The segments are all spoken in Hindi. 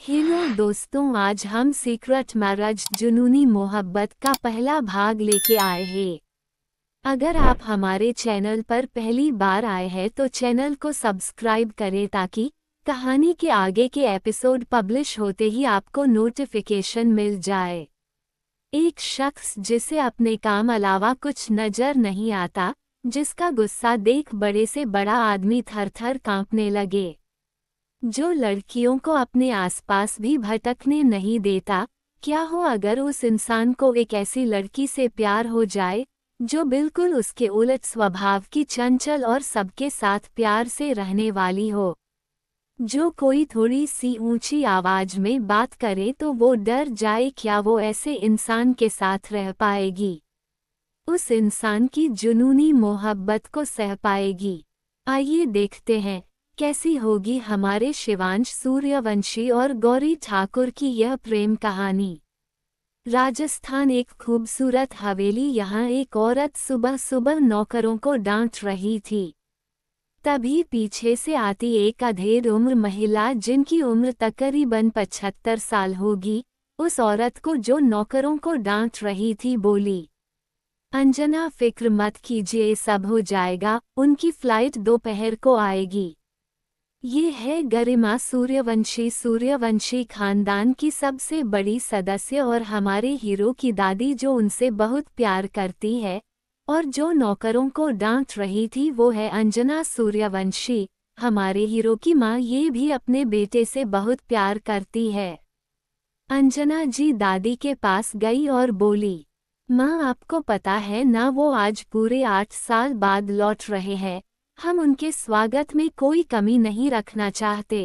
हेलो दोस्तों, आज हम सीक्रेट मैरिज जुनूनी मोहब्बत का पहला भाग लेके आए हैं। अगर आप हमारे चैनल पर पहली बार आए हैं तो चैनल को सब्सक्राइब करें ताकि कहानी के आगे के एपिसोड पब्लिश होते ही आपको नोटिफिकेशन मिल जाए। एक शख्स जिसे अपने काम अलावा कुछ नजर नहीं आता, जिसका गुस्सा देख बड़े से बड़ा आदमी थर थर कांपने लगे, जो लड़कियों को अपने आसपास भी भटकने नहीं देता। क्या हो अगर उस इंसान को एक ऐसी लड़की से प्यार हो जाए जो बिल्कुल उसके उलट स्वभाव की, चंचल और सबके साथ प्यार से रहने वाली हो। जो कोई थोड़ी सी ऊंची आवाज में बात करे तो वो डर जाए। क्या वो ऐसे इंसान के साथ रह पाएगी? उस इंसान की जुनूनी मोहब्बत को सह पाएगी? आइए देखते हैं कैसी होगी हमारे शिवांश सूर्यवंशी और गौरी ठाकुर की यह प्रेम कहानी। राजस्थान एक खूबसूरत हवेली। यहाँ एक औरत सुबह सुबह नौकरों को डांट रही थी। तभी पीछे से आती एक अधेड़ उम्र महिला, जिनकी उम्र तकरीबन 75 साल होगी, उस औरत को जो नौकरों को डांट रही थी बोली, अंजना फिक्र मत कीजिए, सब हो जाएगा, उनकी फ्लाइट दोपहर को आएगी। ये है गरिमा सूर्यवंशी। सूर्यवंशी खानदान की सबसे बड़ी सदस्य और हमारे हीरो की दादी, जो उनसे बहुत प्यार करती है। और जो नौकरों को डांट रही थी वो है अंजना सूर्यवंशी, हमारे हीरो की माँ। ये भी अपने बेटे से बहुत प्यार करती है। अंजना जी दादी के पास गई और बोली, माँ आपको पता है ना, वो आज पूरे 8 साल बाद लौट रहे हैं। हम उनके स्वागत में कोई कमी नहीं रखना चाहते।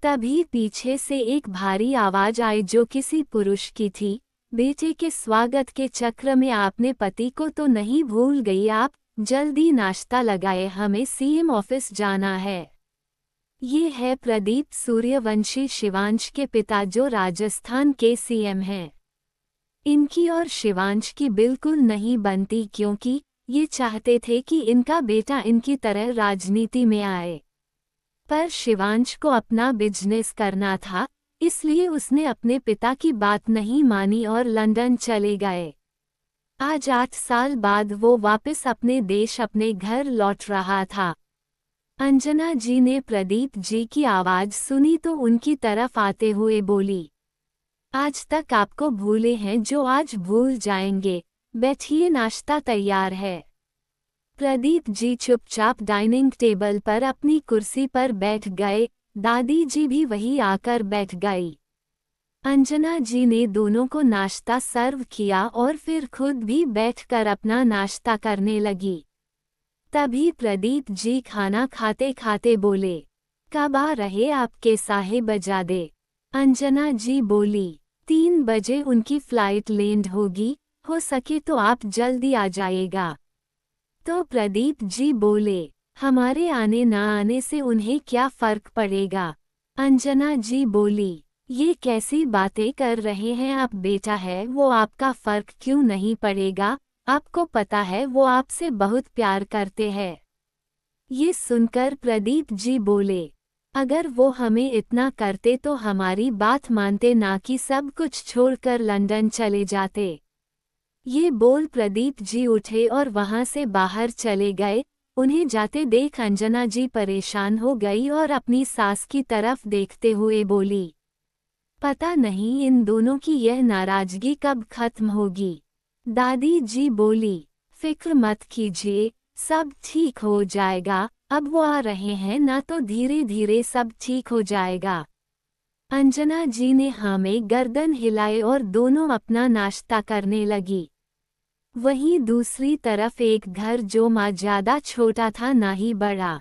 तभी पीछे से एक भारी आवाज आई जो किसी पुरुष की थी, बेटे के स्वागत के चक्र में आपने पति को तो नहीं भूल गई? आप जल्दी नाश्ता लगाए, हमें सीएम ऑफिस जाना है। ये है प्रदीप सूर्यवंशी, शिवांश के पिता, जो राजस्थान के सीएम हैं। इनकी और शिवांश की बिल्कुल नहीं बनती, क्योंकि ये चाहते थे कि इनका बेटा इनकी तरह राजनीति में आए। पर शिवांश को अपना बिजनेस करना था, इसलिए उसने अपने पिता की बात नहीं मानी और लंदन चले गए। आज 8 साल बाद वो वापस अपने देश, अपने घर लौट रहा था। अंजना जी ने प्रदीप जी की आवाज सुनी तो उनकी तरफ आते हुए बोली, आज तक आपको भूले हैं जो आज भूल जाएंगे। बैठिए, नाश्ता तैयार है। प्रदीप जी चुपचाप डाइनिंग टेबल पर अपनी कुर्सी पर बैठ गए। दादी जी भी वहीं आकर बैठ गई। अंजना जी ने दोनों को नाश्ता सर्व किया और फिर खुद भी बैठकर अपना नाश्ता करने लगी। तभी प्रदीप जी खाना खाते खाते बोले, कब आ रहे आपके साहिबजादे? अंजना जी बोली, 3 बजे उनकी फ्लाइट लैंड होगी, हो सके तो आप जल्दी आ जाइएगा। तो प्रदीप जी बोले, हमारे आने ना आने से उन्हें क्या फर्क पड़ेगा? अंजना जी बोली, ये कैसी बातें कर रहे हैं आप? बेटा है वो, आपका फर्क क्यों नहीं पड़ेगा? आपको पता है वो आपसे बहुत प्यार करते हैं। ये सुनकर प्रदीप जी बोले, अगर वो हमें इतना करते तो हमारी बात मानते, ना कि सब कुछ छोड़कर लंदन चले जाते। ये बोल प्रदीप जी उठे और वहां से बाहर चले गए। उन्हें जाते देख अंजना जी परेशान हो गई और अपनी सास की तरफ देखते हुए बोली, पता नहीं इन दोनों की यह नाराजगी कब खत्म होगी। दादी जी बोली, फिक्र मत कीजिए, सब ठीक हो जाएगा। अब वो आ रहे हैं ना, तो धीरे धीरे सब ठीक हो जाएगा। अंजना जी ने हाँ में गर्दन हिलाए और दोनों अपना नाश्ता करने लगी। वहीं दूसरी तरफ एक घर, जो माँ ज्यादा छोटा था ना ही बड़ा।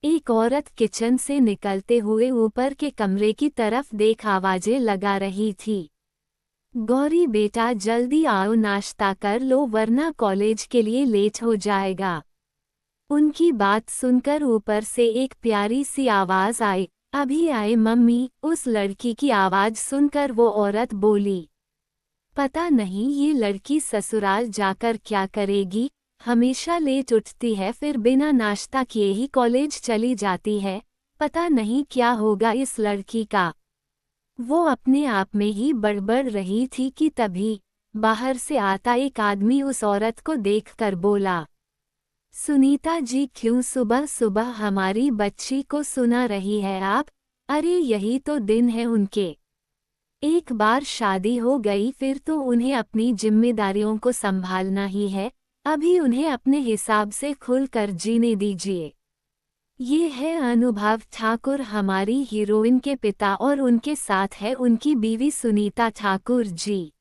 एक औरत किचन से निकलते हुए ऊपर के कमरे की तरफ देख आवाजें लगा रही थी, गौरी बेटा जल्दी आओ, नाश्ता कर लो वरना कॉलेज के लिए लेट हो जाएगा। उनकी बात सुनकर ऊपर से एक प्यारी सी आवाज आई, अभी आए मम्मी। उस लड़की की आवाज सुनकर वो औरत बोली, पता नहीं ये लड़की ससुराल जाकर क्या करेगी, हमेशा लेट उठती है, फिर बिना नाश्ता किए ही कॉलेज चली जाती है। पता नहीं क्या होगा इस लड़की का। वो अपने आप में ही बड़बड़ रही थी कि तभी बाहर से आता एक आदमी उस औरत को देखकर बोला, सुनीता जी क्यों सुबह सुबह हमारी बच्ची को सुना रही है आप? अरे यही तो दिन है उनके। एक बार शादी हो गई फिर तो उन्हें अपनी जिम्मेदारियों को संभालना ही है, अभी उन्हें अपने हिसाब से खुलकर जीने दीजिए। ये है अनुभव ठाकुर, हमारी हीरोइन के पिता, और उनके साथ है उनकी बीवी सुनीता ठाकुर जी।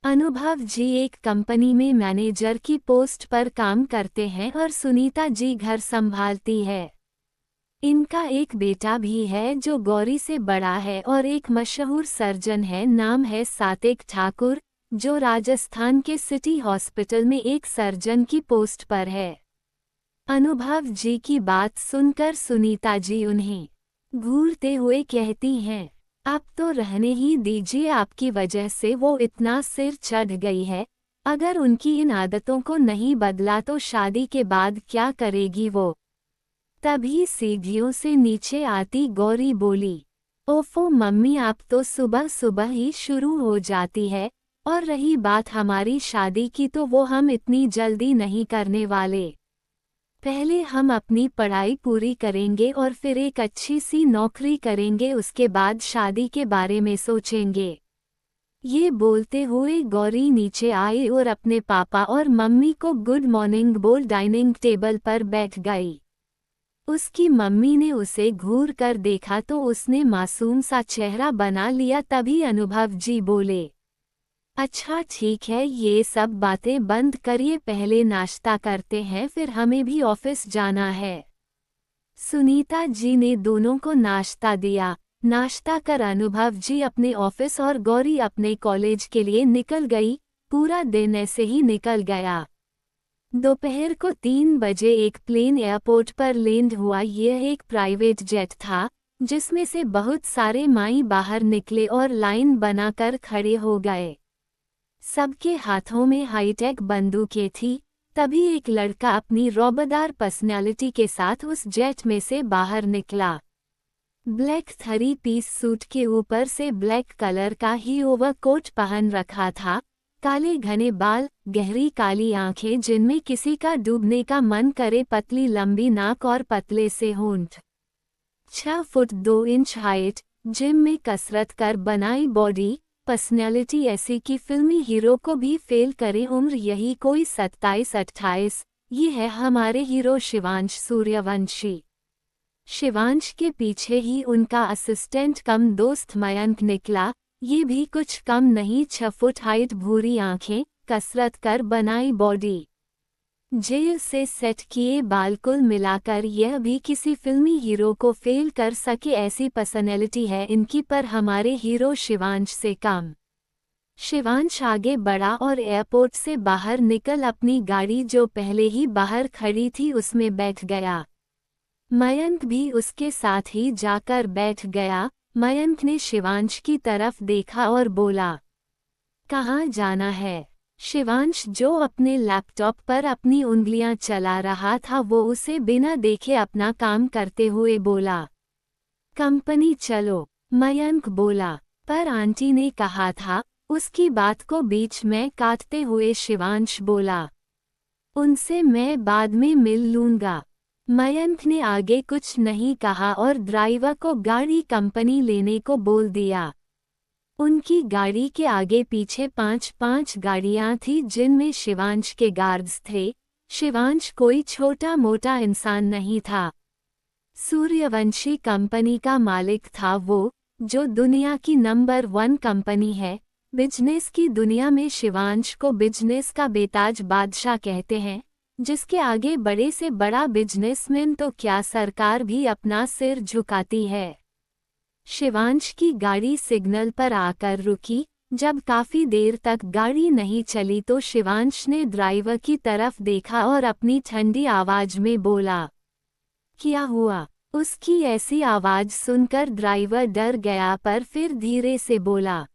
अनुभव जी एक कंपनी में मैनेजर की पोस्ट पर काम करते हैं और सुनीता जी घर संभालती है। इनका एक बेटा भी है जो गौरी से बड़ा है और एक मशहूर सर्जन है, नाम है सातिक ठाकुर, जो राजस्थान के सिटी हॉस्पिटल में एक सर्जन की पोस्ट पर है। अनुभव जी की बात सुनकर सुनीता जी उन्हें घूरते हुए कहती हैं, आप तो रहने ही दीजिए, आपकी वजह से वो इतना सिर चढ़ गई है, अगर उनकी इन आदतों को नहीं बदला तो शादी के बाद क्या करेगी वो। तभी सीढ़ियों से नीचे आती गौरी बोली, ओफो मम्मी आप तो सुबह सुबह ही शुरू हो जाती है, और रही बात हमारी शादी की तो वो हम इतनी जल्दी नहीं करने वाले। पहले हम अपनी पढ़ाई पूरी करेंगे और फिर एक अच्छी सी नौकरी करेंगे, उसके बाद शादी के बारे में सोचेंगे। ये बोलते हुए गौरी नीचे आई और अपने पापा और मम्मी को गुड मॉर्निंग बोल डाइनिंग टेबल पर बैठ गई। उसकी मम्मी ने उसे घूर कर देखा तो उसने मासूम सा चेहरा बना लिया। तभी अनुभव जी बोले, अच्छा ठीक है, ये सब बातें बंद करिए, पहले नाश्ता करते हैं, फिर हमें भी ऑफिस जाना है। सुनीता जी ने दोनों को नाश्ता दिया। नाश्ता कर अनुभव जी अपने ऑफिस और गौरी अपने कॉलेज के लिए निकल गई। पूरा दिन ऐसे ही निकल गया। दोपहर को 3 बजे एक प्लेन एयरपोर्ट पर लैंड हुआ। यह एक प्राइवेट जेट था जिसमें से बहुत सारे माई बाहर निकले और लाइन बनाकर खड़े हो गए। सबके हाथों में हाईटेक बंदूकें थी। तभी एक लड़का अपनी रौबदार पर्सनैलिटी के साथ उस जेट में से बाहर निकला। ब्लैक 3 पीस सूट के ऊपर से ब्लैक कलर का ही ओवरकोट पहन रखा था। काले घने बाल, गहरी काली आंखें जिनमें किसी का डूबने का मन करे, पतली लंबी नाक और पतले से होंठ। 6 फुट 2 इंच हाइट, जिम में कसरत कर बनाई बॉडी, पर्सनैलिटी ऐसी कि फिल्मी हीरो को भी फेल करे। उम्र यही कोई 27-28। ये है हमारे हीरो शिवांश सूर्यवंशी। शिवांश के पीछे ही उनका असिस्टेंट कम दोस्त मयंक निकला। ये भी कुछ कम नहीं, 6 फुट हाइट, भूरी आंखें, कसरत कर बनाई बॉडी, जेल से सेट किए बाल, कुल मिलाकर यह भी किसी फिल्मी हीरो को फेल कर सके ऐसी पर्सनैलिटी है इनकी, पर हमारे हीरो शिवांश से कम। शिवांश आगे बढ़ा और एयरपोर्ट से बाहर निकल अपनी गाड़ी जो पहले ही बाहर खड़ी थी उसमें बैठ गया। मयंक भी उसके साथ ही जाकर बैठ गया। मयंक ने शिवांश की तरफ देखा और बोला, कहाँ जाना है? शिवांश जो अपने लैपटॉप पर अपनी उंगलियां चला रहा था वो उसे बिना देखे अपना काम करते हुए बोला, कंपनी चलो। मयंक बोला, पर आंटी ने कहा था। उसकी बात को बीच में काटते हुए शिवांश बोला, उनसे मैं बाद में मिल लूंगा। मयंक ने आगे कुछ नहीं कहा और ड्राइवर को गाड़ी कंपनी लेने को बोल दिया। उनकी गाड़ी के आगे पीछे 5-5 गाड़ियां थी जिनमें शिवांश के गार्ड्स थे। शिवांश कोई छोटा मोटा इंसान नहीं था, सूर्यवंशी कंपनी का मालिक था वो, जो दुनिया की नंबर 1 कंपनी है। बिजनेस की दुनिया में शिवांश को बिजनेस का बेताज बादशाह कहते हैं, जिसके आगे बड़े से बड़ा बिजनेसमैन तो क्या सरकार भी अपना सिर झुकाती है। शिवांश की गाड़ी सिग्नल पर आकर रुकी। जब काफी देर तक गाड़ी नहीं चली तो शिवांश ने ड्राइवर की तरफ देखा और अपनी ठंडी आवाज में बोला, क्या हुआ? उसकी ऐसी आवाज सुनकर ड्राइवर डर गया, पर फिर धीरे से बोला,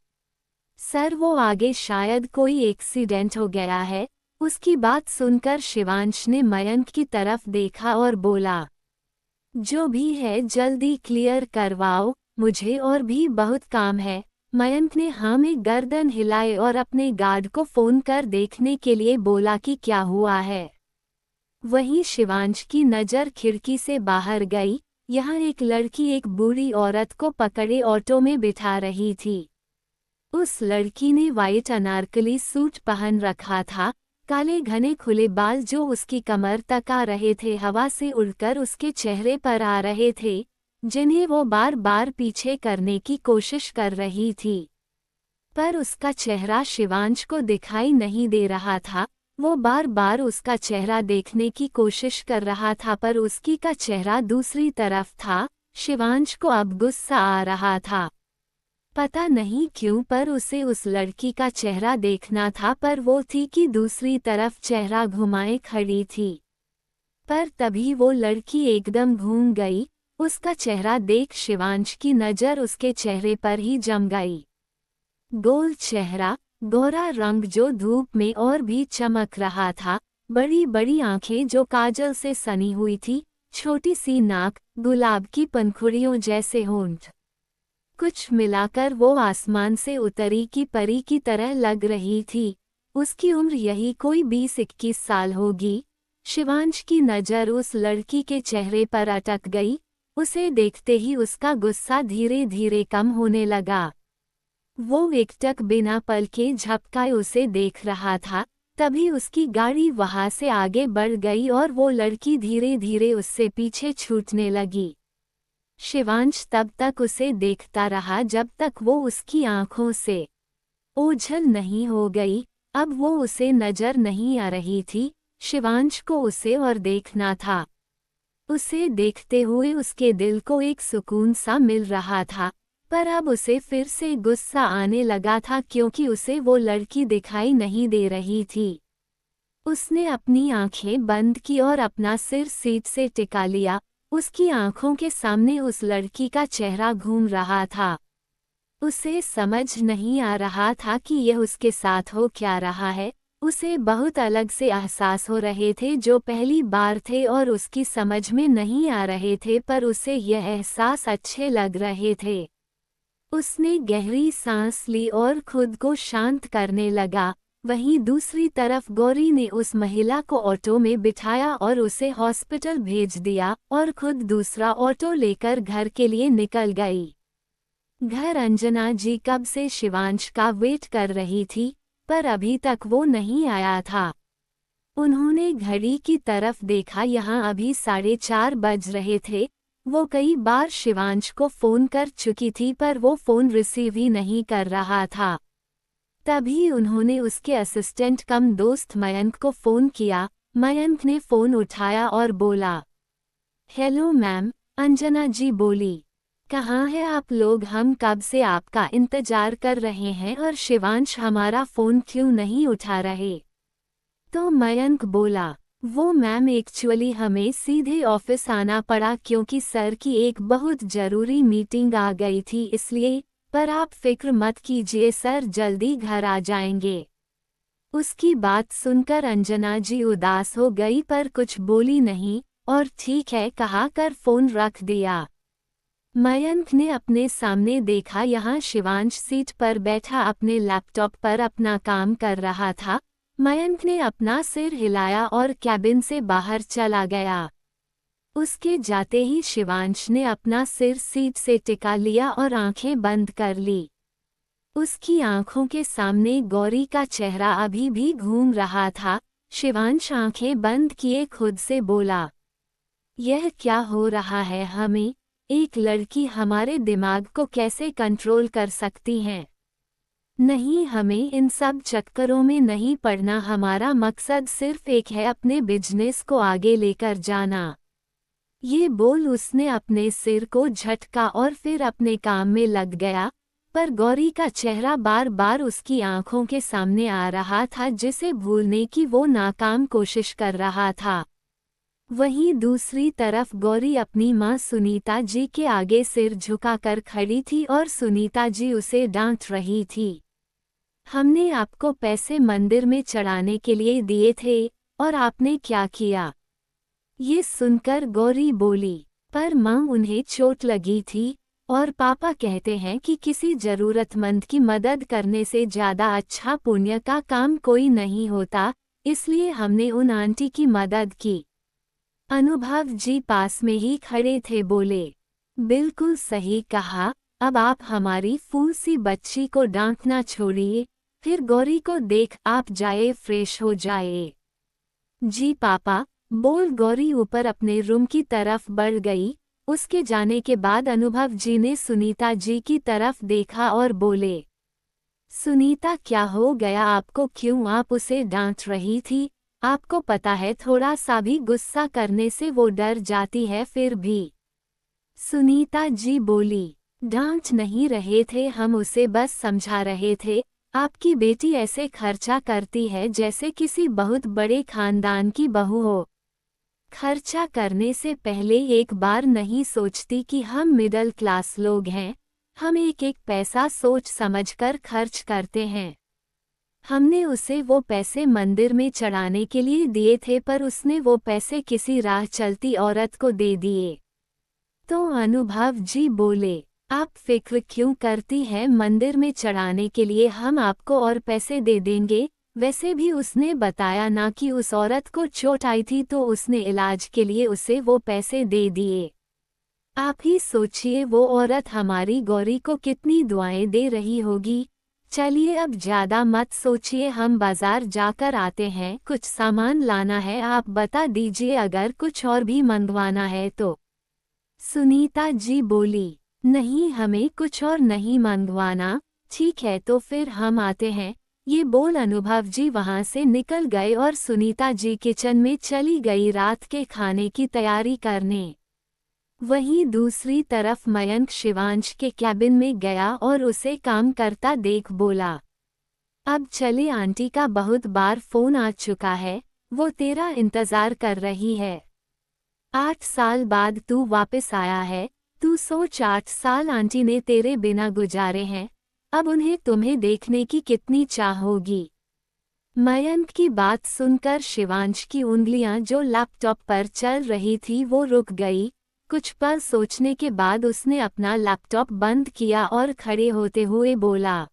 सर वो आगे शायद कोई एक्सीडेंट हो गया है। उसकी बात सुनकर शिवांश ने मयंक की तरफ देखा और बोला, जो भी है जल्दी क्लियर करवाओ। मुझे और भी बहुत काम है। मयंक ने हाँ में गर्दन हिलाए और अपने गार्ड को फोन कर देखने के लिए बोला कि क्या हुआ है। वहीं शिवांश की नज़र खिड़की से बाहर गई। यहाँ एक लड़की एक बूढ़ी औरत को पकड़े ऑटो में बिठा रही थी। उस लड़की ने वाइट अनारकली सूट पहन रखा था। काले घने खुले बाल जो उसकी कमर तक आ रहे थे हवा से उड़कर उसके चेहरे पर आ रहे थे, जिन्हें वो बार बार पीछे करने की कोशिश कर रही थी। पर उसका चेहरा शिवांश को दिखाई नहीं दे रहा था। वो बार बार उसका चेहरा देखने की कोशिश कर रहा था पर उसकी का चेहरा दूसरी तरफ था। शिवांश को अब गुस्सा आ रहा था। पता नहीं क्यों पर उसे उस लड़की का चेहरा देखना था पर वो थी कि दूसरी तरफ चेहरा घुमाए खड़ी थी। पर तभी वो लड़की एकदम घूम गई। उसका चेहरा देख शिवांश की नज़र उसके चेहरे पर ही जम गई। गोल चेहरा, गोरा रंग जो धूप में और भी चमक रहा था, बड़ी बड़ी आंखें जो काजल से सनी हुई थी, छोटी सी नाक, गुलाब की पंखुड़ियों जैसे होंठ। कुछ मिलाकर वो आसमान से उतरी की परी की तरह लग रही थी। उसकी उम्र यही कोई 20-21 साल होगी। शिवांश की नज़र उस लड़की के चेहरे पर अटक गई। उसे देखते ही उसका गुस्सा धीरे धीरे कम होने लगा। वो एकटक बिना पलके झपकाए उसे देख रहा था। तभी उसकी गाड़ी वहां से आगे बढ़ गई और वो लड़की धीरे धीरे उससे पीछे छूटने लगी। शिवांश तब तक उसे देखता रहा जब तक वो उसकी आंखों से ओझल नहीं हो गई। अब वो उसे नजर नहीं आ रही थी। शिवांश को उसे और देखना था। उसे देखते हुए उसके दिल को एक सुकून सा मिल रहा था। पर अब उसे फिर से गुस्सा आने लगा था क्योंकि उसे वो लड़की दिखाई नहीं दे रही थी। उसने अपनी आंखें बंद की और अपना सिर सीट से टिका लिया। उसकी आंखों के सामने उस लड़की का चेहरा घूम रहा था। उसे समझ नहीं आ रहा था कि यह उसके साथ हो क्या रहा है। उसे बहुत अलग से एहसास हो रहे थे जो पहली बार थे और उसकी समझ में नहीं आ रहे थे पर उसे यह एहसास अच्छे लग रहे थे। उसने गहरी सांस ली और खुद को शांत करने लगा। वहीं दूसरी तरफ गौरी ने उस महिला को ऑटो में बिठाया और उसे हॉस्पिटल भेज दिया और खुद दूसरा ऑटो लेकर घर के लिए निकल गई। घर अंजना जी कब से शिवांश का वेट कर रही थी पर अभी तक वो नहीं आया था। उन्होंने घड़ी की तरफ देखा, यहाँ अभी 4:30 बज रहे थे। वो कई बार शिवांश को फ़ोन कर चुकी थी पर वो फ़ोन रिसीव ही नहीं कर रहा था। तभी उन्होंने उसके असिस्टेंट कम दोस्त मयंक को फ़ोन किया। मयंक ने फ़ोन उठाया और बोला, हेलो मैम। अंजना जी बोली, कहाँ है आप लोग? हम कब से आपका इंतज़ार कर रहे हैं और शिवांश हमारा फ़ोन क्यों नहीं उठा रहे? तो मयंक बोला, वो मैम एक्चुअली हमें सीधे ऑफिस आना पड़ा क्योंकि सर की एक बहुत ज़रूरी मीटिंग आ गई थी इसलिए, पर आप फिक्र मत कीजिए, सर जल्दी घर आ जाएंगे। उसकी बात सुनकर अंजना जी उदास हो गई पर कुछ बोली नहीं और ठीक है कहा कर फ़ोन रख दिया। मयंक ने अपने सामने देखा, यहाँ शिवांश सीट पर बैठा अपने लैपटॉप पर अपना काम कर रहा था। मयंक ने अपना सिर हिलाया और कैबिन से बाहर चला गया। उसके जाते ही शिवांश ने अपना सिर सीट से टिका लिया और आंखें बंद कर ली। उसकी आंखों के सामने गौरी का चेहरा अभी भी घूम रहा था। शिवांश आंखें बंद किए खुद से बोला, यह क्या हो रहा है? हमें एक लड़की हमारे दिमाग को कैसे कंट्रोल कर सकती है? नहीं, हमें इन सब चक्करों में नहीं पड़ना। हमारा मकसद सिर्फ एक है, अपने बिजनेस को आगे लेकर जाना। ये बोल उसने अपने सिर को झटका और फिर अपने काम में लग गया। पर गौरी का चेहरा बार बार उसकी आंखों के सामने आ रहा था जिसे भूलने की वो नाकाम कोशिश कर रहा था। वहीं दूसरी तरफ गौरी अपनी मां सुनीता जी के आगे सिर झुकाकर खड़ी थी और सुनीता जी उसे डांट रही थी। हमने आपको पैसे मंदिर में चढ़ाने के लिए दिए थे और आपने क्या किया? ये सुनकर गौरी बोली, पर मां उन्हें चोट लगी थी और पापा कहते हैं कि किसी जरूरतमंद की मदद करने से ज़्यादा अच्छा पुण्य का काम कोई नहीं होता, इसलिए हमने उन आंटी की मदद की। अनुभव जी पास में ही खड़े थे, बोले, बिल्कुल सही कहा, अब आप हमारी फूल सी बच्ची को डांटना छोड़िए, फिर गौरी को देख आप जाए, फ्रेश हो जाए। जी पापा, बोल गौरी ऊपर अपने रूम की तरफ बढ़ गई। उसके जाने के बाद अनुभव जी ने सुनीता जी की तरफ देखा और बोले, सुनीता क्या हो गया आपको, क्यों आप उसे डांट रही थी? आपको पता है थोड़ा सा भी गुस्सा करने से वो डर जाती है। फिर भी सुनीता जी बोली, डांट नहीं रहे थे हम उसे, बस समझा रहे थे। आपकी बेटी ऐसे खर्चा करती है जैसे किसी बहुत बड़े खानदान की बहू हो। खर्चा करने से पहले एक बार नहीं सोचती कि हम मिडिल क्लास लोग हैं। हम एक एक पैसा सोच समझकर खर्च करते हैं। हमने उसे वो पैसे मंदिर में चढ़ाने के लिए दिए थे, पर उसने वो पैसे किसी राह चलती औरत को दे दिए। तो अनुभव जी बोले, आप फिक्र क्यों करती हैं, मंदिर में चढ़ाने के लिए हम आपको और पैसे दे देंगे। वैसे भी उसने बताया ना कि उस औरत को चोट आई थी, तो उसने इलाज के लिए उसे वो पैसे दे दिए। आप ही सोचिए वो औरत हमारी गौरी को कितनी दुआएं दे रही होगी। चलिए अब ज़्यादा मत सोचिए, हम बाजार जाकर आते हैं, कुछ सामान लाना है, आप बता दीजिए अगर कुछ और भी मंगवाना है तो। सुनीता जी बोली, नहीं हमें कुछ और नहीं मंगवाना। ठीक है तो फिर हम आते हैं। ये बोल अनुभव जी वहां से निकल गए और सुनीता जी किचन में चली गई रात के खाने की तैयारी करने। वहीं दूसरी तरफ मयंक शिवांश के कैबिन में गया और उसे काम करता देख बोला, अब चले, आंटी का बहुत बार फोन आ चुका है, वो तेरा इंतजार कर रही है। 8 साल बाद तू वापस आया है। तू सोच, 8 साल आंटी ने तेरे बिना गुजारे हैं, अब उन्हें तुम्हें देखने की कितनी चाह होगी। मयंक की बात सुनकर शिवांश की उंगलियां जो लैपटॉप पर चल रही थी वो रुक गई। कुछ पल सोचने के बाद उसने अपना लैपटॉप बंद किया और खड़े होते हुए बोला,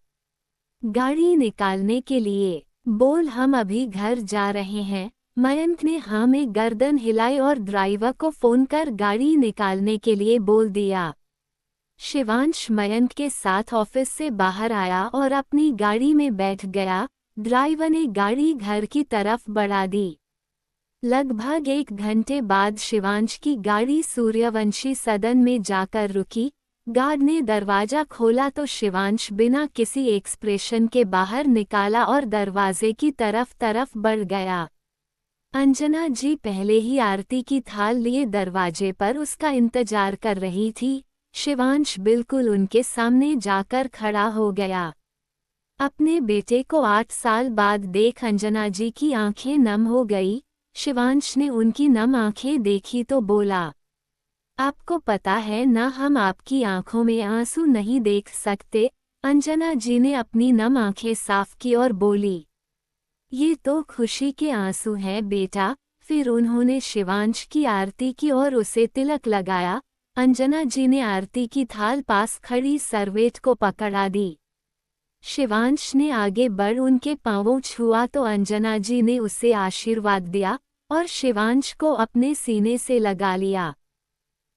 गाड़ी निकालने के लिए बोल, हम अभी घर जा रहे हैं। मयंक ने हाँ में गर्दन हिलाई और ड्राइवर को फोन कर गाड़ी निकालने के लिए बोल दिया। शिवांश मयंक के साथ ऑफिस से बाहर आया और अपनी गाड़ी में बैठ गया। ड्राइवर ने गाड़ी घर की तरफ बढ़ा दी। लगभग 1 घंटे बाद शिवांश की गाड़ी सूर्यवंशी सदन में जाकर रुकी। गार्ड ने दरवाजा खोला तो शिवांश बिना किसी एक्सप्रेशन के बाहर निकाला और दरवाजे की तरफ बढ़ गया। अंजना जी पहले ही आरती की थाल लिए दरवाजे पर उसका इंतजार कर रही थी। शिवांश बिल्कुल उनके सामने जाकर खड़ा हो गया। अपने बेटे को 8 साल बाद देख अंजना जी की आंखें नम हो गई। शिवांश ने उनकी नम आंखें देखी तो बोला, आपको पता है ना हम आपकी आंखों में आंसू नहीं देख सकते। अंजना जी ने अपनी नम आंखें साफ की और बोली, ये तो खुशी के आंसू हैं बेटा। फिर उन्होंने शिवांश की आरती की और उसे तिलक लगाया। अंजना जी ने आरती की थाल पास खड़ी सर्वेंट को पकड़ा दी। शिवांश ने आगे बढ़ उनके पांवों छुआ तो अंजना जी ने उसे आशीर्वाद दिया और शिवांश को अपने सीने से लगा लिया।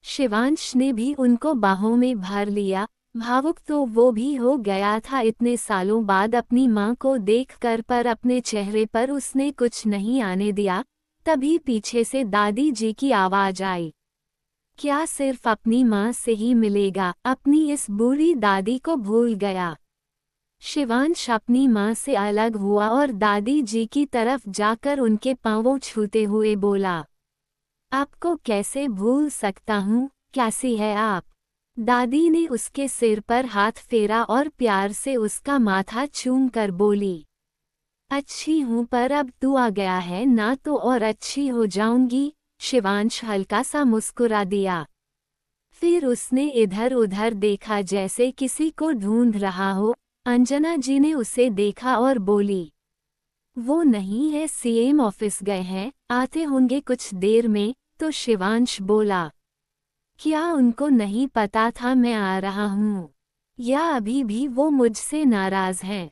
शिवांश ने भी उनको बाहों में भर लिया। भावुक तो वो भी हो गया था इतने सालों बाद अपनी मां को देखकर, पर अपने चेहरे पर उसने कुछ नहीं आने दिया। तभी पीछे से दादी जी की आवाज आई, क्या सिर्फ अपनी मां से ही मिलेगा? अपनी इस बूढ़ी दादी को भूल गया। शिवांश अपनी मां से अलग हुआ और दादी जी की तरफ जाकर उनके पांवों छूते हुए बोला, आपको कैसे भूल सकता हूँ, कैसी है आप? दादी ने उसके सिर पर हाथ फेरा और प्यार से उसका माथा चूम कर बोली, अच्छी हूँ, पर अब तू आ गया है ना तो और अच्छी हो जाऊंगी। शिवांश हल्का सा मुस्कुरा दिया। फिर उसने इधर उधर देखा जैसे किसी को ढूंढ रहा हो। अंजना जी ने उसे देखा और बोली, वो नहीं है, सीएम ऑफिस गए हैं, आते होंगे कुछ देर में। तो शिवांश बोला, क्या उनको नहीं पता था मैं आ रहा हूँ? या अभी भी वो मुझसे नाराज हैं?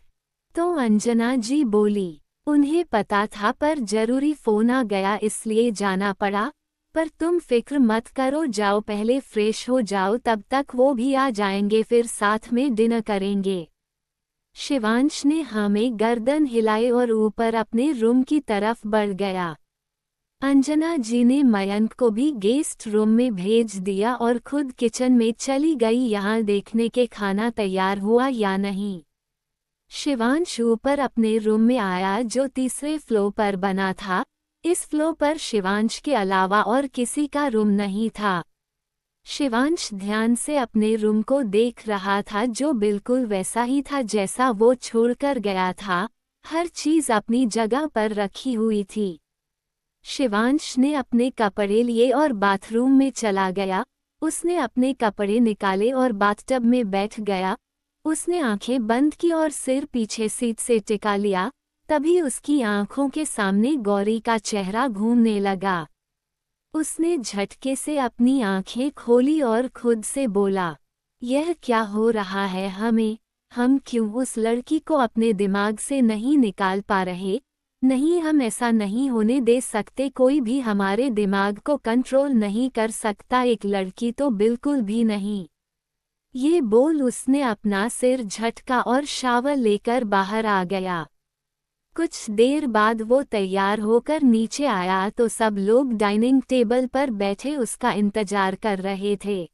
तो अंजना जी बोली, उन्हें पता था पर जरूरी फोन आ गया इसलिए जाना पड़ा। पर तुम फिक्र मत करो, जाओ पहले फ्रेश हो जाओ, तब तक वो भी आ जाएंगे, फिर साथ में डिनर करेंगे। शिवांश ने हाँ में गर्दन हिलाई और ऊपर अपने रूम की तरफ बढ़ गया। अंजना जी ने मयंक को भी गेस्ट रूम में भेज दिया और खुद किचन में चली गई यहाँ देखने के खाना तैयार हुआ या नहीं। शिवांश ऊपर अपने रूम में आया जो तीसरे फ्लोर पर बना था। इस फ्लोर पर शिवांश के अलावा और किसी का रूम नहीं था। शिवांश ध्यान से अपने रूम को देख रहा था जो बिल्कुल वैसा ही था जैसा वो छोड़कर गया था। हर चीज अपनी जगह पर रखी हुई थी। शिवांश ने अपने कपड़े लिए और बाथरूम में चला गया। उसने अपने कपड़े निकाले और बाथटब में बैठ गया। उसने आंखें बंद की और सिर पीछे सीट से टिका लिया। तभी उसकी आंखों के सामने गौरी का चेहरा घूमने लगा। उसने झटके से अपनी आंखें खोली और खुद से बोला, यह क्या हो रहा है हम क्यों उस लड़की को अपने दिमाग से नहीं निकाल पा रहे? नहीं, हम ऐसा नहीं होने दे सकते। कोई भी हमारे दिमाग को कंट्रोल नहीं कर सकता, एक लड़की तो बिल्कुल भी नहीं। ये बोल उसने अपना सिर झटका और शावर लेकर बाहर आ गया। कुछ देर बाद वो तैयार होकर नीचे आया तो सब लोग डाइनिंग टेबल पर बैठे उसका इंतजार कर रहे थे।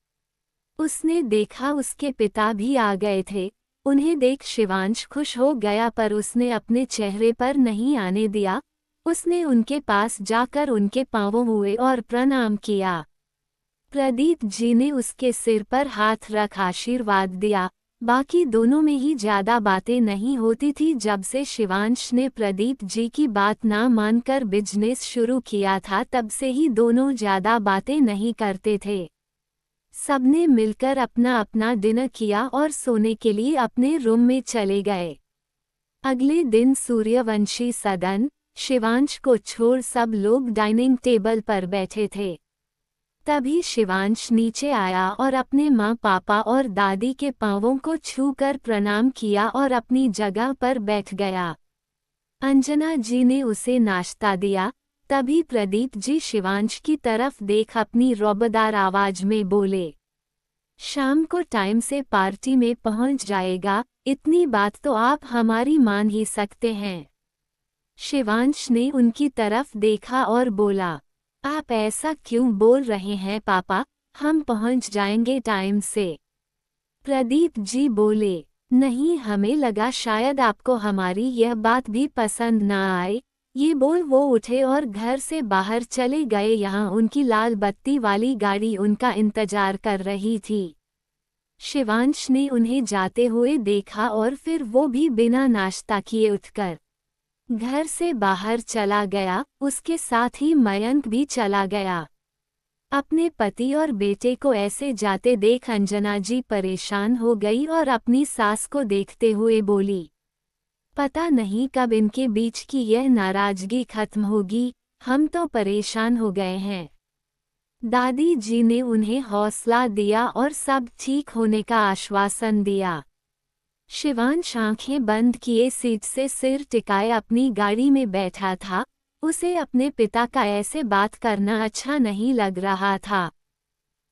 उसने देखा उसके पिता भी आ गए थे। उन्हें देख शिवांश खुश हो गया पर उसने अपने चेहरे पर नहीं आने दिया। उसने उनके पास जाकर उनके पांवों हुए और प्रणाम किया। प्रदीप जी ने उसके सिर पर हाथ रख आशीर्वाद दिया। बाकी दोनों में ही ज्यादा बातें नहीं होती थी। जब से शिवांश ने प्रदीप जी की बात ना मानकर बिजनेस शुरू किया था तब से ही दोनों ज्यादा बातें नहीं करते थे। सबने मिलकर अपना अपना डिनर किया और सोने के लिए अपने रूम में चले गए। अगले दिन सूर्यवंशी सदन, शिवांश को छोड़ सब लोग डाइनिंग टेबल पर बैठे थे। तभी शिवांश नीचे आया और अपने माँ पापा और दादी के पांवों को छूकर प्रणाम किया और अपनी जगह पर बैठ गया। अंजना जी ने उसे नाश्ता दिया। तभी प्रदीप जी शिवांश की तरफ देख अपनी रौबदार आवाज में बोले, शाम को टाइम से पार्टी में पहुंच जाएगा, इतनी बात तो आप हमारी मान ही सकते हैं। शिवांश ने उनकी तरफ देखा और बोला, आप ऐसा क्यों बोल रहे हैं पापा, हम पहुंच जाएंगे टाइम से। प्रदीप जी बोले, नहीं, हमें लगा शायद आपको हमारी यह बात भी पसंद ना आए। ये बोल वो उठे और घर से बाहर चले गए। यहाँ उनकी लाल बत्ती वाली गाड़ी उनका इंतजार कर रही थी। शिवांश ने उन्हें जाते हुए देखा और फिर वो भी बिना नाश्ता किए उठकर घर से बाहर चला गया। उसके साथ ही मयंक भी चला गया। अपने पति और बेटे को ऐसे जाते देख अंजना जी परेशान हो गई और अपनी सास को देखते हुए बोली, पता नहीं कब इनके बीच की यह नाराजगी खत्म होगी, हम तो परेशान हो गए हैं। दादी जी ने उन्हें हौसला दिया और सब ठीक होने का आश्वासन दिया। शिवांश आंखें बंद किए सीट से सिर टिकाए अपनी गाड़ी में बैठा था। उसे अपने पिता का ऐसे बात करना अच्छा नहीं लग रहा था।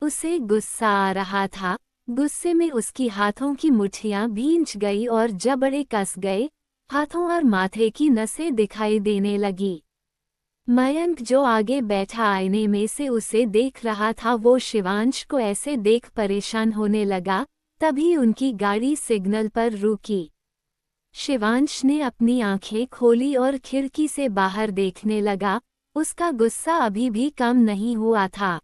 उसे गुस्सा आ रहा था। गुस्से में उसकी हाथों की मुट्ठियां भींच गई और जबड़े कस गए। हाथों और माथे की नसें दिखाई देने लगी। मयंक जो आगे बैठा आईने में से उसे देख रहा था, वो शिवांश को ऐसे देख परेशान होने लगा। तभी उनकी गाड़ी सिग्नल पर रुकी। शिवांश ने अपनी आंखें खोली और खिड़की से बाहर देखने लगा। उसका गुस्सा अभी भी कम नहीं हुआ था।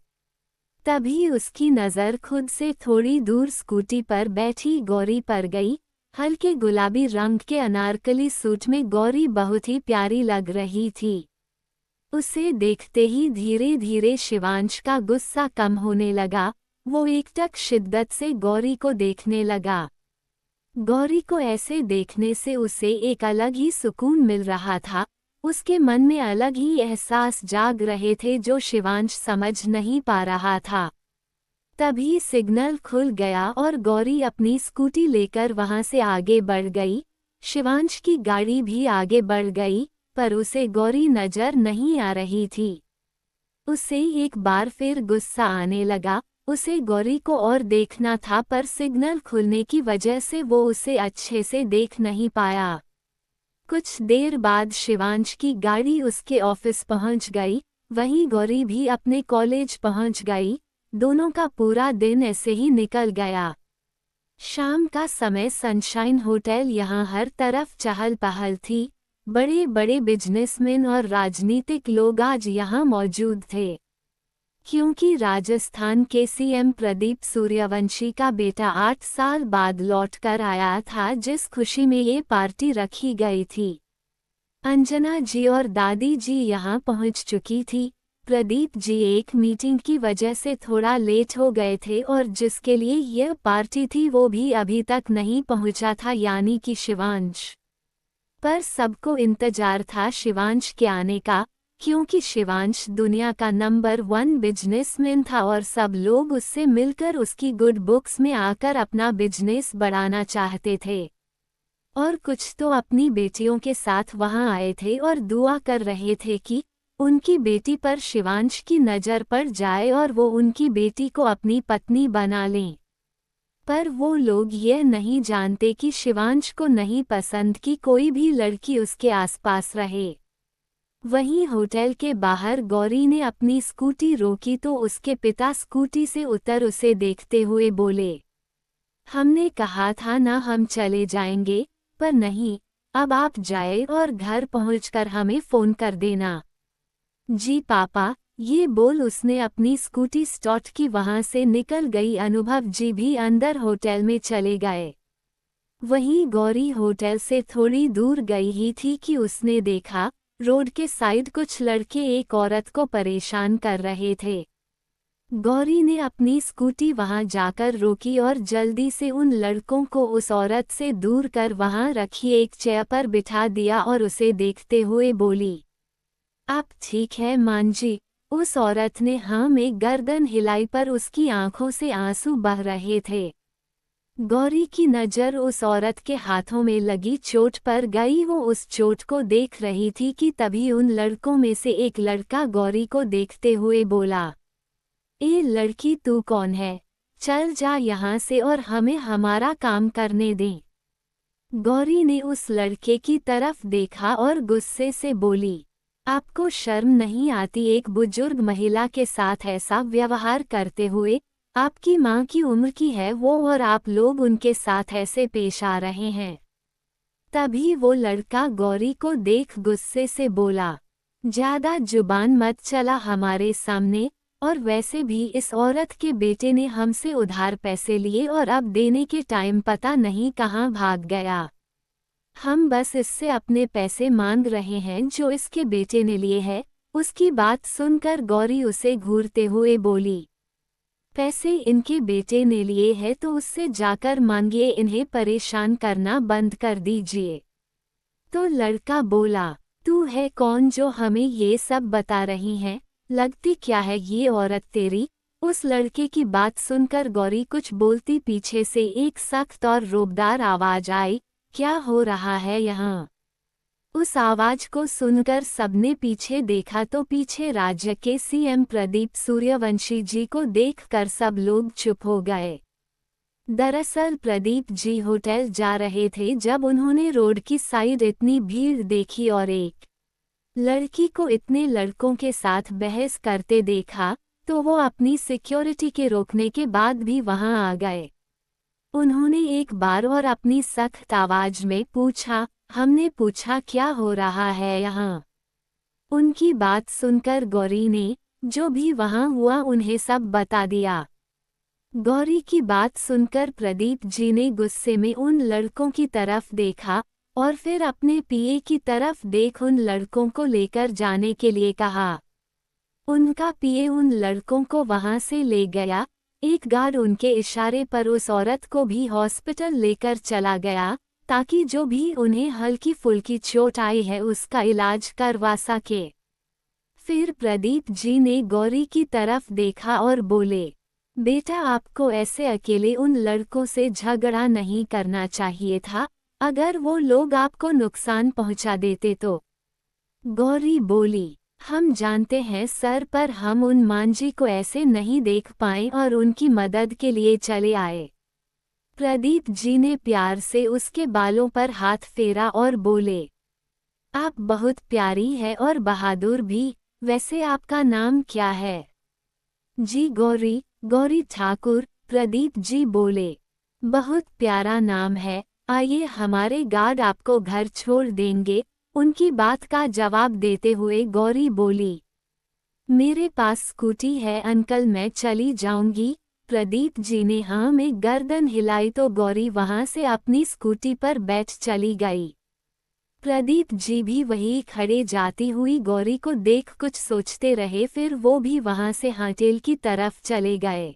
तभी उसकी नज़र खुद से थोड़ी दूर स्कूटी पर बैठी गौरी पर गई। हल्के गुलाबी रंग के अनारकली सूट में गौरी बहुत ही प्यारी लग रही थी। उसे देखते ही धीरे धीरे शिवांश का गुस्सा कम होने लगा। वो एकटक शिद्दत से गौरी को देखने लगा। गौरी को ऐसे देखने से उसे एक अलग ही सुकून मिल रहा था। उसके मन में अलग ही एहसास जाग रहे थे जो शिवांश समझ नहीं पा रहा था। तभी सिग्नल खुल गया और गौरी अपनी स्कूटी लेकर वहां से आगे बढ़ गई। शिवांश की गाड़ी भी आगे बढ़ गई, पर उसे गौरी नजर नहीं आ रही थी। उसे एक बार फिर गुस्सा आने लगा। उसे गौरी को और देखना था, पर सिग्नल खुलने की वजह से वो उसे अच्छे से देख नहीं पाया। कुछ देर बाद शिवांश की गाड़ी उसके ऑफिस पहुंच गई, वहीं गौरी भी अपने कॉलेज पहुंच गई। दोनों का पूरा दिन ऐसे ही निकल गया। शाम का समय सनशाइन होटल, यहाँ हर तरफ चहल पहल थी। बड़े बड़े बिजनेसमैन और राजनीतिक लोग आज यहाँ मौजूद थे, क्योंकि राजस्थान के सीएम प्रदीप सूर्यवंशी का बेटा 8 साल बाद लौटकर आया था, जिस खुशी में ये पार्टी रखी गई थी। अंजना जी और दादी जी यहाँ पहुँच चुकी थी। प्रदीप जी एक मीटिंग की वजह से थोड़ा लेट हो गए थे और जिसके लिए यह पार्टी थी वो भी अभी तक नहीं पहुँचा था, यानी कि शिवांश। पर सबको इंतजार था शिवांश के आने का, क्योंकि शिवांश दुनिया का नंबर 1 बिजनेसमैन था और सब लोग उससे मिलकर उसकी गुड बुक्स में आकर अपना बिजनेस बढ़ाना चाहते थे। और कुछ तो अपनी बेटियों के साथ वहां आए थे और दुआ कर रहे थे कि उनकी बेटी पर शिवांश की नज़र पड़ जाए और वो उनकी बेटी को अपनी पत्नी बना लें। पर वो लोग ये नहीं जानते कि शिवांश को नहीं पसंद कि कोई भी लड़की उसके आसपास रहे। वहीं होटल के बाहर गौरी ने अपनी स्कूटी रोकी तो उसके पिता स्कूटी से उतर उसे देखते हुए बोले, हमने कहा था ना हम चले जाएंगे, पर नहीं, अब आप जाए और घर पहुंचकर हमें फ़ोन कर देना। जी पापा, ये बोल उसने अपनी स्कूटी स्टार्ट की, वहां से निकल गई। अनुभव जी भी अंदर होटल में चले गए। वहीं गौरी होटल से थोड़ी दूर गई ही थी कि उसने देखा रोड के साइड कुछ लड़के एक औरत को परेशान कर रहे थे। गौरी ने अपनी स्कूटी वहां जाकर रोकी और जल्दी से उन लड़कों को उस औरत से दूर कर वहां रखी एक चेयर पर बिठा दिया और उसे देखते हुए बोली, आप ठीक है मान जी। उस औरत ने हाँ में गर्दन हिलाई, पर उसकी आंखों से आंसू बह रहे थे। गौरी की नज़र उस औरत के हाथों में लगी चोट पर गई। वो उस चोट को देख रही थी कि तभी उन लड़कों में से एक लड़का गौरी को देखते हुए बोला, ए लड़की, तू कौन है? चल जा यहाँ से और हमें हमारा काम करने दे। गौरी ने उस लड़के की तरफ देखा और गुस्से से बोली, आपको शर्म नहीं आती एक बुजुर्ग महिला के साथ ऐसा व्यवहार करते हुए? आपकी माँ की उम्र की है वो और आप लोग उनके साथ ऐसे पेश आ रहे हैं। तभी वो लड़का गौरी को देख गुस्से से बोला, ज्यादा जुबान मत चला हमारे सामने, और वैसे भी इस औरत के बेटे ने हमसे उधार पैसे लिए और अब देने के टाइम पता नहीं कहाँ भाग गया। हम बस इससे अपने पैसे मांग रहे हैं जो इसके बेटे ने लिए है। उसकी बात सुनकर गौरी उसे घूरते हुए बोली, पैसे इनके बेटे ने लिए हैं तो उससे जाकर मांगिए, इन्हें परेशान करना बंद कर दीजिए। तो लड़का बोला, तू है कौन जो हमें ये सब बता रही है? लगती क्या है ये औरत तेरी? उस लड़के की बात सुनकर गौरी कुछ बोलती पीछे से एक सख्त और रोबदार आवाज आई, क्या हो रहा है यहाँ? उस आवाज को सुनकर सबने पीछे देखा तो पीछे राज्य के सीएम प्रदीप सूर्यवंशी जी को देखकर सब लोग चुप हो गए। दरअसल प्रदीप जी होटल जा रहे थे जब उन्होंने रोड की साइड इतनी भीड़ देखी और एक लड़की को इतने लड़कों के साथ बहस करते देखा, तो वो अपनी सिक्योरिटी के रोकने के बाद भी वहां आ गए। उन्होंने एक बार और अपनी सख्त आवाज में पूछा, हमने पूछा क्या हो रहा है यहाँ? उनकी बात सुनकर गौरी ने जो भी वहां हुआ उन्हें सब बता दिया। गौरी की बात सुनकर प्रदीप जी ने गुस्से में उन लड़कों की तरफ देखा और फिर अपने पीए की तरफ देख उन लड़कों को लेकर जाने के लिए कहा। उनका पीए उन लड़कों को वहां से ले गया। एक गार्ड उनके इशारे पर उस औरत को भी हॉस्पिटल लेकर चला गया, ताकि जो भी उन्हें हल्की फुल्की चोट आई है उसका इलाज करवा सके। फिर प्रदीप जी ने गौरी की तरफ देखा और बोले, बेटा, आपको ऐसे अकेले उन लड़कों से झगड़ा नहीं करना चाहिए था, अगर वो लोग आपको नुकसान पहुंचा देते तो। गौरी बोली, हम जानते हैं सर, पर हम उन मांझी को ऐसे नहीं देख पाए और उनकी मदद के लिए चले आए। प्रदीप जी ने प्यार से उसके बालों पर हाथ फेरा और बोले, आप बहुत प्यारी है और बहादुर भी। वैसे आपका नाम क्या है? जी गौरी, गौरी ठाकुर। प्रदीप जी बोले, बहुत प्यारा नाम है। आइए, हमारे गार्ड आपको घर छोड़ देंगे। उनकी बात का जवाब देते हुए गौरी बोली, मेरे पास स्कूटी है अंकल, मैं चली जाऊंगी। प्रदीप जी ने हाँ में गर्दन हिलाई तो गौरी वहां से अपनी स्कूटी पर बैठ चली गई। प्रदीप जी भी वहीं खड़े जाती हुई गौरी को देख कुछ सोचते रहे, फिर वो भी वहां से होटल की तरफ चले गए।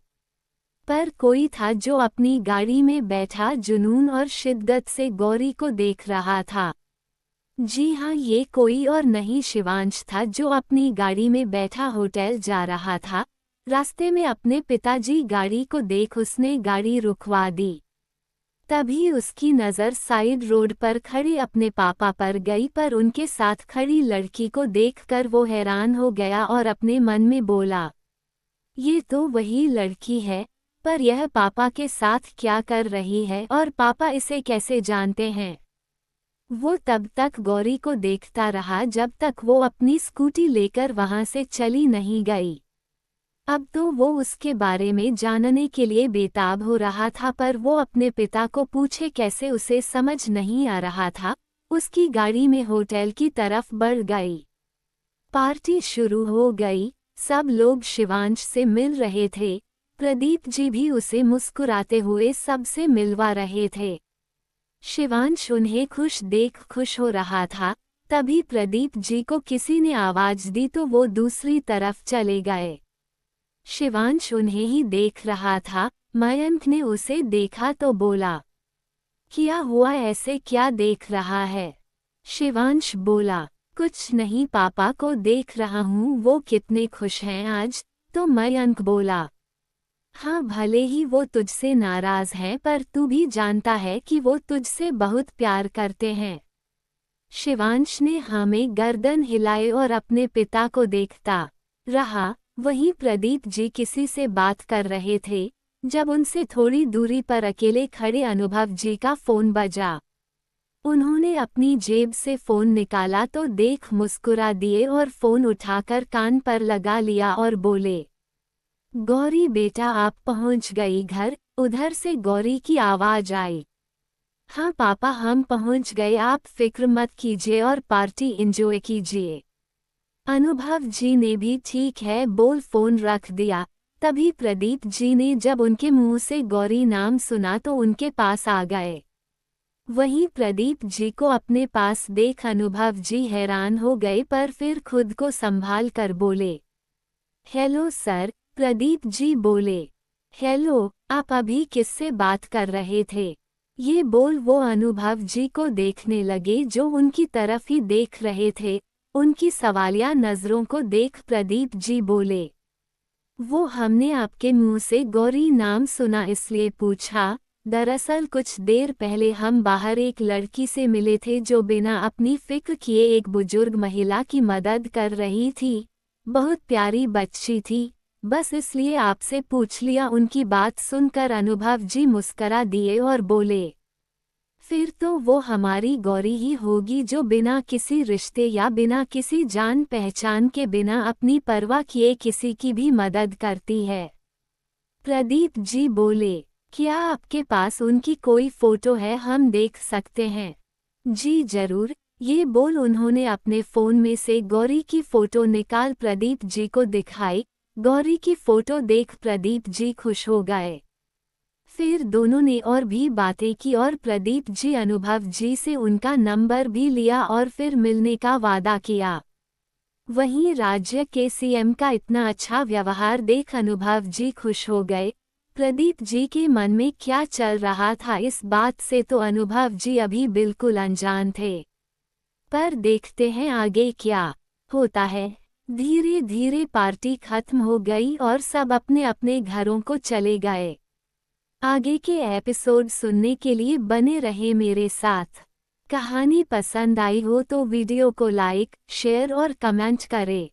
पर कोई था जो अपनी गाड़ी में बैठा जुनून और शिद्दत से गौरी को देख रहा था। जी हाँ, ये कोई और नहीं शिवांश था, जो अपनी गाड़ी में बैठा होटल जा रहा था। रास्ते में अपने पिताजी गाड़ी को देख उसने गाड़ी रुकवा दी। तभी उसकी नज़र साइड रोड पर खड़े अपने पापा पर गई, पर उनके साथ खड़ी लड़की को देखकर वो हैरान हो गया और अपने मन में बोला, ये तो वही लड़की है, पर यह पापा के साथ क्या कर रही है और पापा इसे कैसे जानते हैं? वो तब तक गौरी को देखता रहा जब तक वो अपनी स्कूटी लेकर वहां से चली नहीं गई। अब तो वो उसके बारे में जानने के लिए बेताब हो रहा था, पर वो अपने पिता को पूछे कैसे उसे समझ नहीं आ रहा था। उसकी गाड़ी में होटल की तरफ बढ़ गई। पार्टी शुरू हो गई। सब लोग शिवांश से मिल रहे थे। प्रदीप जी भी उसे मुस्कुराते हुए सबसे मिलवा रहे थे। शिवांश उन्हें खुश देख खुश हो रहा था। तभी प्रदीप जी को किसी ने आवाज दी तो वो दूसरी तरफ चले गए। शिवांश उन्हें ही देख रहा था। मयंक ने उसे देखा तो बोला, क्या हुआ, ऐसे क्या देख रहा है? शिवांश बोला, कुछ नहीं, पापा को देख रहा हूँ, वो कितने खुश हैं आज। तो मयंक बोला, हाँ, भले ही वो तुझसे नाराज हैं, पर तू भी जानता है कि वो तुझसे बहुत प्यार करते हैं। शिवांश ने हाँ में गर्दन हिलाए और अपने पिता को देखता रहा। वहीं प्रदीप जी किसी से बात कर रहे थे जब उनसे थोड़ी दूरी पर अकेले खड़े अनुभव जी का फोन बजा। उन्होंने अपनी जेब से फोन निकाला तो देख मुस्कुरा दिए और फोन उठाकर कान पर लगा लिया और बोले, गौरी बेटा, आप पहुंच गई घर? उधर से गौरी की आवाज आई। हाँ पापा, हम पहुंच गए, आप फिक्र मत कीजिए और पार्टी एंजॉय कीजिए। अनुभव जी ने भी ठीक है बोल फोन रख दिया। तभी प्रदीप जी ने जब उनके मुंह से गौरी नाम सुना तो उनके पास आ गए। वहीं प्रदीप जी को अपने पास देख अनुभव जी हैरान हो गए, पर फिर खुद को संभाल कर बोले, हेलो सर। प्रदीप जी बोले, हेलो, आप अभी किससे बात कर रहे थे? ये बोल वो अनुभव जी को देखने लगे जो उनकी तरफ ही देख रहे थे। उनकी सवालिया नज़रों को देख प्रदीप जी बोले, वो हमने आपके मुंह से गौरी नाम सुना इसलिए पूछा। दरअसल कुछ देर पहले हम बाहर एक लड़की से मिले थे जो बिना अपनी फिक्र किए एक बुजुर्ग महिला की मदद कर रही थी। बहुत प्यारी बच्ची थी, बस इसलिए आपसे पूछ लिया। उनकी बात सुनकर अनुभव जी मुस्करा दिए और बोले, फिर तो वो हमारी गौरी ही होगी जो बिना किसी रिश्ते या बिना किसी जान पहचान के बिना अपनी परवाह किए किसी की भी मदद करती है। प्रदीप जी बोले, क्या आपके पास उनकी कोई फोटो है, हम देख सकते हैं? जी जरूर। ये बोल उन्होंने अपने फ़ोन में से गौरी की फोटो निकाल प्रदीप जी को दिखाई। गौरी की फोटो देख प्रदीप जी खुश हो गए। फिर दोनों ने और भी बातें की और प्रदीप जी अनुभव जी से उनका नंबर भी लिया और फिर मिलने का वादा किया। वहीं राज्य के सीएम का इतना अच्छा व्यवहार देख अनुभव जी खुश हो गए। प्रदीप जी के मन में क्या चल रहा था इस बात से तो अनुभव जी अभी बिल्कुल अनजान थे। पर देखते हैं आगे क्या होता है। धीरे धीरे पार्टी खत्म हो गई और सब अपने अपने घरों को चले गए। आगे के एपिसोड सुनने के लिए बने रहे मेरे साथ। कहानी पसंद आई हो तो वीडियो को लाइक, शेयर और कमेंट करें।